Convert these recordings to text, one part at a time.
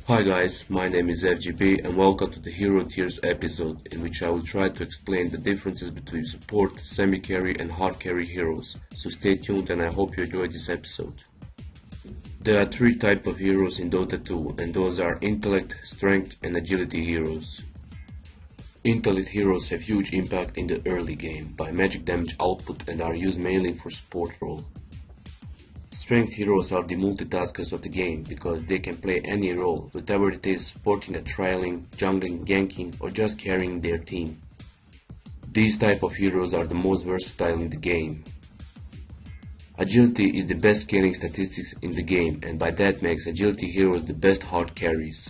Hi guys, my name is FGB and welcome to the Hero Tiers episode in which I will try to explain the differences between support, semi-carry and hard carry heroes. So stay tuned and I hope you enjoy this episode. There are three types of heroes in Dota 2 and those are intellect, strength and agility heroes. Intellect heroes have huge impact in the early game by magic damage output and are used mainly for support role. Strength heroes are the multitaskers of the game because they can play any role, whatever it is, supporting a trailing, jungling, ganking or just carrying their team. These type of heroes are the most versatile in the game. Agility is the best scaling statistics in the game and by that makes agility heroes the best hard carries.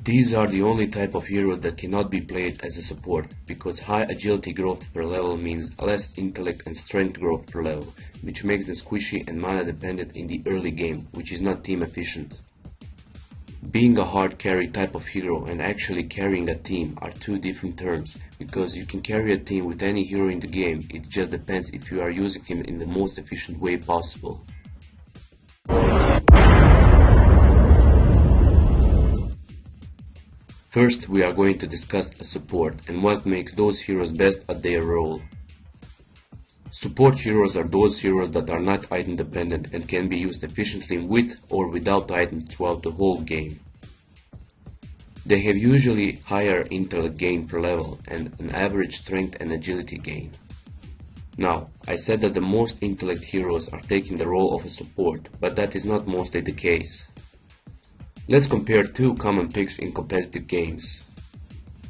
These are the only type of hero that cannot be played as a support, because high agility growth per level means less intellect and strength growth per level, which makes them squishy and mana dependent in the early game, which is not team efficient. Being a hard carry type of hero and actually carrying a team are two different terms, because you can carry a team with any hero in the game, it just depends if you are using him in the most efficient way possible. First, we are going to discuss a support and what makes those heroes best at their role. Support heroes are those heroes that are not item dependent and can be used efficiently with or without items throughout the whole game. They have usually higher intellect gain per level and an average strength and agility gain. Now, I said that the most intellect heroes are taking the role of a support, but that is not mostly the case. Let's compare two common picks in competitive games.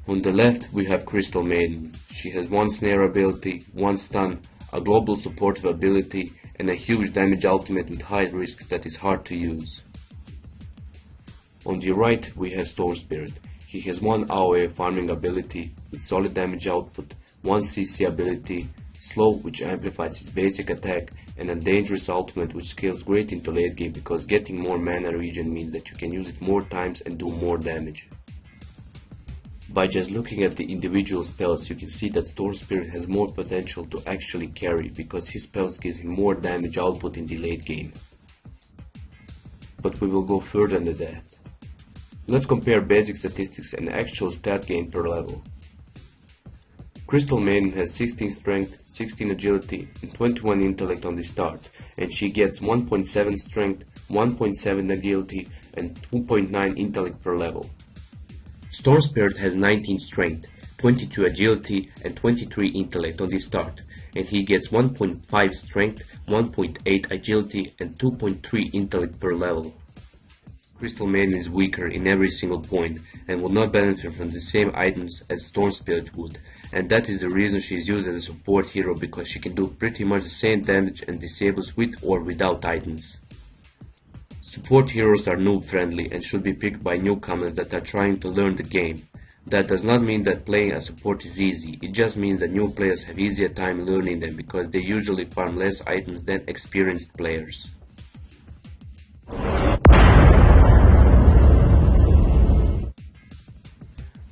On the left we have Crystal Maiden. She has one snare ability, one stun, a global supportive ability and a huge damage ultimate with high risk that is hard to use. On the right we have Storm Spirit. He has one AoE farming ability with solid damage output, one CC ability, slow which amplifies his basic attack and a dangerous ultimate which scales great into late game because getting more mana regen means that you can use it more times and do more damage. By just looking at the individual spells you can see that Storm Spirit has more potential to actually carry because his spells gives him more damage output in the late game. But we will go further than that. Let's compare basic statistics and actual stat gain per level. Crystal Maiden has 16 strength, 16 agility and 21 intellect on the start, and she gets 1.7 strength, 1.7 agility and 2.9 intellect per level. Storm Spirit has 19 strength, 22 agility and 23 intellect on the start, and he gets 1.5 strength, 1.8 agility and 2.3 intellect per level. Crystal Maiden is weaker in every single point and will not benefit from the same items as Storm Spirit would, and that is the reason she is used as a support hero because she can do pretty much the same damage and disables with or without items. Support heroes are noob friendly and should be picked by newcomers that are trying to learn the game. That does not mean that playing a support is easy, it just means that new players have easier time learning them because they usually farm less items than experienced players.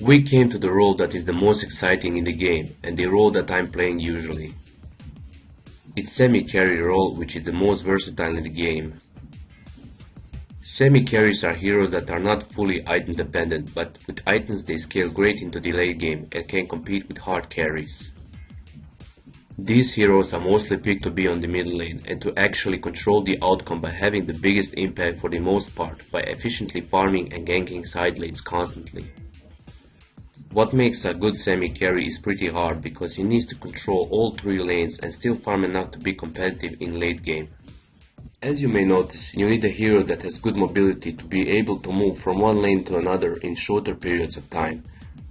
We came to the role that is the most exciting in the game and the role that I'm playing usually. It's semi-carry role which is the most versatile in the game. Semi-carries are heroes that are not fully item dependent, but with items they scale great into the late game and can compete with hard carries. These heroes are mostly picked to be on the middle lane and to actually control the outcome by having the biggest impact for the most part by efficiently farming and ganking side lanes constantly. What makes a good semi-carry is pretty hard because he needs to control all three lanes and still farm enough to be competitive in late game. As you may notice, you need a hero that has good mobility to be able to move from one lane to another in shorter periods of time,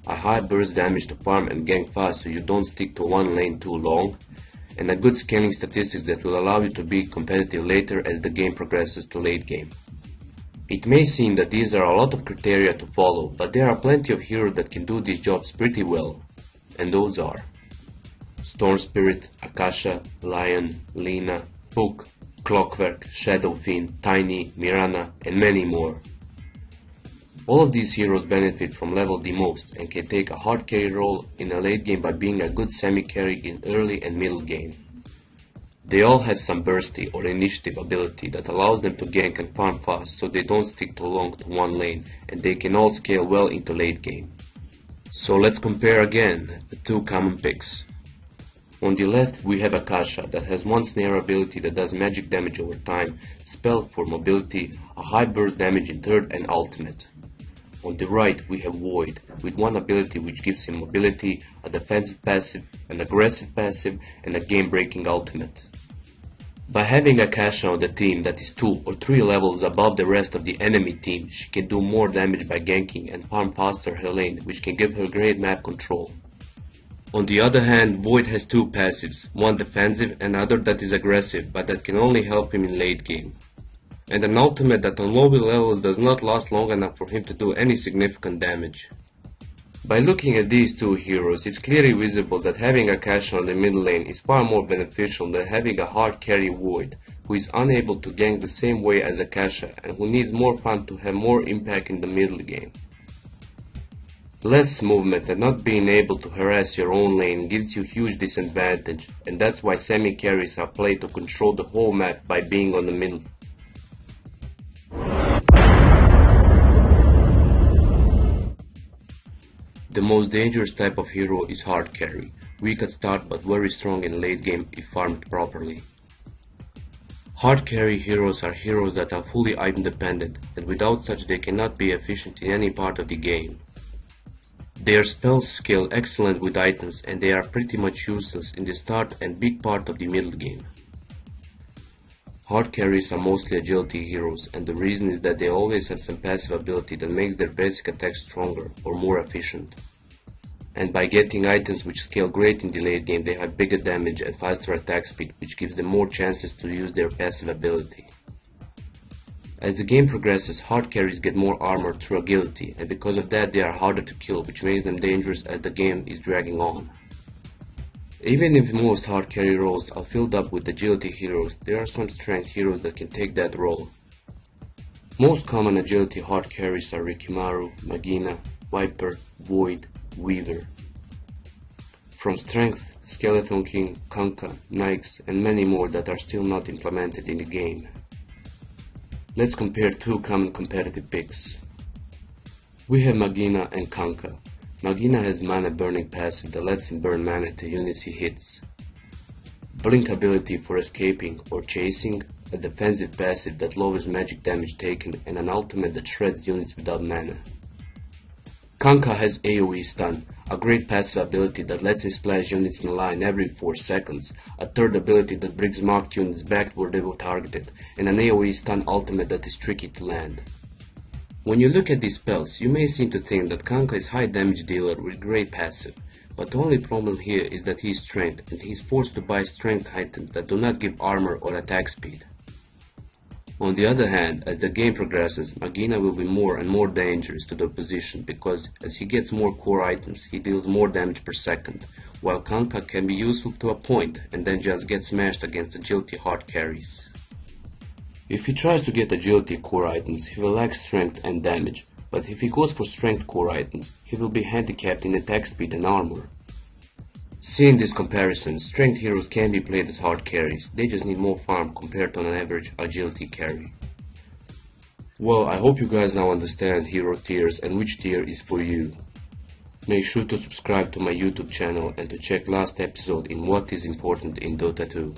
a high burst damage to farm and gank fast so you don't stick to one lane too long, and a good scaling statistics that will allow you to be competitive later as the game progresses to late game. It may seem that these are a lot of criteria to follow, but there are plenty of heroes that can do these jobs pretty well, and those are Storm Spirit, Akasha, Lion, Lina, Book, Clockwork, Shadow Fiend, Tiny, Mirana, and many more. All of these heroes benefit from level the most and can take a hard carry role in a late game by being a good semi-carry in early and middle game. They all have some bursty or initiative ability that allows them to gank and farm fast so they don't stick too long to one lane, and they can all scale well into late game. So let's compare again the two common picks. On the left we have Akasha that has one snare ability that does magic damage over time, spell for mobility, a high burst damage in third and ultimate. On the right we have Void with one ability which gives him mobility, a defensive passive, an aggressive passive and a game breaking ultimate. By having Akasha on the team that is 2 or 3 levels above the rest of the enemy team, she can do more damage by ganking and farm faster her lane, which can give her great map control. On the other hand, Void has 2 passives, one defensive and other that is aggressive, but that can only help him in late game. And an ultimate that on lower levels does not last long enough for him to do any significant damage. By looking at these two heroes, it's clearly visible that having Akasha on the mid lane is far more beneficial than having a hard carry Void, who is unable to gank the same way as Akasha and who needs more farm to have more impact in the middle game. Less movement and not being able to harass your own lane gives you huge disadvantage, and that's why semi-carries are played to control the whole map by being on the middle. The most dangerous type of hero is hard carry, weak at start but very strong in late game if farmed properly. Hard carry heroes are heroes that are fully item dependent, and without such they cannot be efficient in any part of the game. Their spells scale excellent with items, and they are pretty much useless in the start and big part of the middle game. Hard carries are mostly agility heroes, and the reason is that they always have some passive ability that makes their basic attack stronger or more efficient. And by getting items which scale great in the late game, they have bigger damage and faster attack speed, which gives them more chances to use their passive ability. As the game progresses, hard carries get more armor through agility, and because of that they are harder to kill, which makes them dangerous as the game is dragging on. Even if most hard carry roles are filled up with agility heroes, there are some strength heroes that can take that role. Most common agility hard carries are Rikimaru, Magina, Viper, Void, Weaver. From strength, Skeleton King, Kanka, Nyx and many more that are still not implemented in the game. Let's compare two common competitive picks. We have Magina and Kanka. Magina has mana burning passive that lets him burn mana to units he hits, blink ability for escaping or chasing, a defensive passive that lowers magic damage taken, and an ultimate that shreds units without mana. Kanka has AoE stun, a great passive ability that lets him splash units in a line every 4 seconds, a third ability that brings marked units back where they were targeted, and an AoE stun ultimate that is tricky to land. When you look at these spells, you may seem to think that Kanka is high damage dealer with great passive, but the only problem here is that he is strength, and he is forced to buy strength items that do not give armor or attack speed. On the other hand, as the game progresses, Magina will be more and more dangerous to the opposition because as he gets more core items, he deals more damage per second, while Kanka can be useful to a point and then just get smashed against agility hard carries. If he tries to get agility core items, he will lack strength and damage, but if he goes for strength core items, he will be handicapped in attack speed and armor. Seeing this comparison, strength heroes can be played as hard carries, they just need more farm compared to an average agility carry. Well, I hope you guys now understand hero tiers and which tier is for you. Make sure to subscribe to my YouTube channel and to check last episode in What is Important in Dota 2.